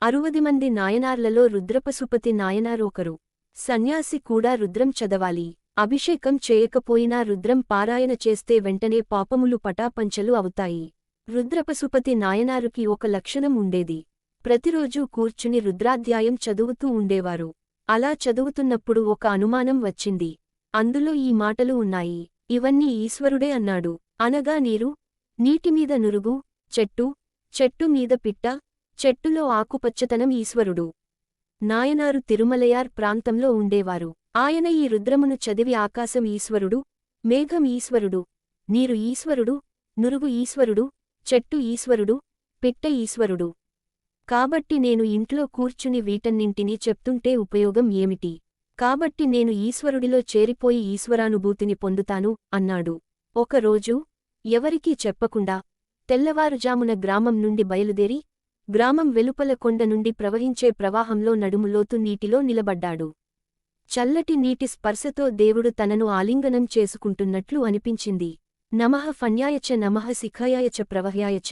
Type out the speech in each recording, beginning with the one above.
60 మంది నాయనార్లలో రుద్రపశుపతి నాయనార్ ఒకరు. సన్యాసి కూడా రుద్రం చదవాలి. అభిషేకం చేయకపోయినా రుద్రం పారాయణ చేస్తే వెంటనే పాపములు పటాపంచలు అవుతాయి. రుద్రపశుపతి నాయనారుకి ఒక లక్షణం ఉండేది. ప్రతిరోజూ కూర్చుని రుద్రాధ్యాయం చదువుతూ ఉండేవారు. అలా చదువుతున్నప్పుడు ఒక అనుమానం వచ్చింది. అందులో ఈ మాటలు ఉన్నాయి. ఇవన్నీ ఈశ్వరుడే అన్నాడు. అనగా నీరు, నీటిమీద నురుగు, చెట్టు, చెట్టు మీద పిట్ట, చెట్టులో ఆకుపచ్చతనం ఈశ్వరుడు. నాయనారు తిరుమలయార్ ప్రాంతంలో ఉండేవారు. ఆయన ఈ రుద్రమును చదివి ఆకాశం ఈశ్వరుడు, మేఘం ఈశ్వరుడు, నీరు ఈశ్వరుడు, నురుగు ఈశ్వరుడు, చెట్టు ఈశ్వరుడు, పిట్ట ఈశ్వరుడు. కాబట్టి నేను ఇంట్లో కూర్చుని వీటన్నింటినీ చెప్తుంటే ఉపయోగం ఏమిటి? కాబట్టి నేను ఈశ్వరుడిలో చేరిపోయి ఈశ్వరానుభూతిని పొందుతాను అన్నాడు. ఒకరోజు ఎవరికీ చెప్పకుండా తెల్లవారుజామున గ్రామం నుండి బయలుదేరి గ్రామం వెలుపల కొండ నుండి ప్రవహించే ప్రవాహంలో నడుములోతు నీటిలో నిలబడ్డాడు. చల్లటి నీటి స్పర్శతో దేవుడు తనను ఆలింగనం చేసుకుంటున్నట్లు అనిపించింది. నమః ఫణ్యాయచ నమః శిఖాయాయచ ప్రవహ్యాయచ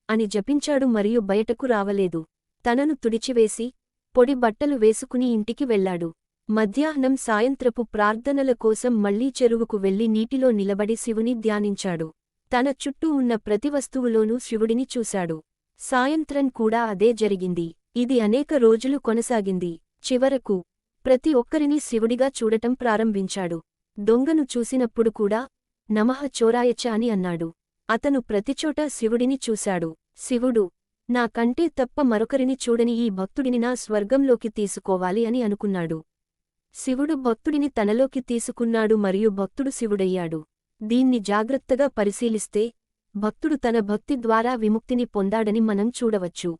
అని జపించాడు మరియు బయటకు రావలేదు. తనను తుడిచివేసి పొడి బట్టలు వేసుకుని ఇంటికి వెళ్లాడు. మధ్యాహ్నం సాయంత్రపు ప్రార్థనల కోసం మళ్లీ చెరువుకు వెళ్లి నీటిలో నిలబడి శివుని ధ్యానించాడు. తన చుట్టూ ఉన్న ప్రతి వస్తువులోనూ శివుడిని చూశాడు. సాయంత్రం కూడా అదే జరిగింది. ఇది అనేక రోజులు కొనసాగింది. చివరకు ప్రతి ఒక్కరినీ శివుడిగా చూడటం ప్రారంభించాడు. దొంగను చూసినప్పుడు కూడా నమః చోరాయచ అని అన్నాడు. అతను ప్రతిచోటా శివుడిని చూశాడు. శివుడు, నా కంటే తప్ప మరొకరిని చూడని ఈ భక్తుడిని నా స్వర్గంలోకి తీసుకోవాలి అని అనుకున్నాడు. శివుడు భక్తుడిని తనలోకి తీసుకున్నాడు మరియు భక్తుడు శివుడయ్యాడు. దీన్ని జాగ్రత్తగా పరిశీలిస్తే భక్తుడు తన భక్తి ద్వారా విముక్తిని పొందాడని మనం చూడవచ్చు.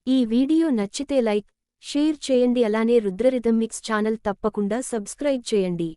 ఈ వీడియో నచ్చితే లైక్, షేర్ చేయండి. అలానే రుద్రరిథమ్ మిక్స్ ఛానల్ తప్పకుండా సబ్స్క్రైబ్ చేయండి.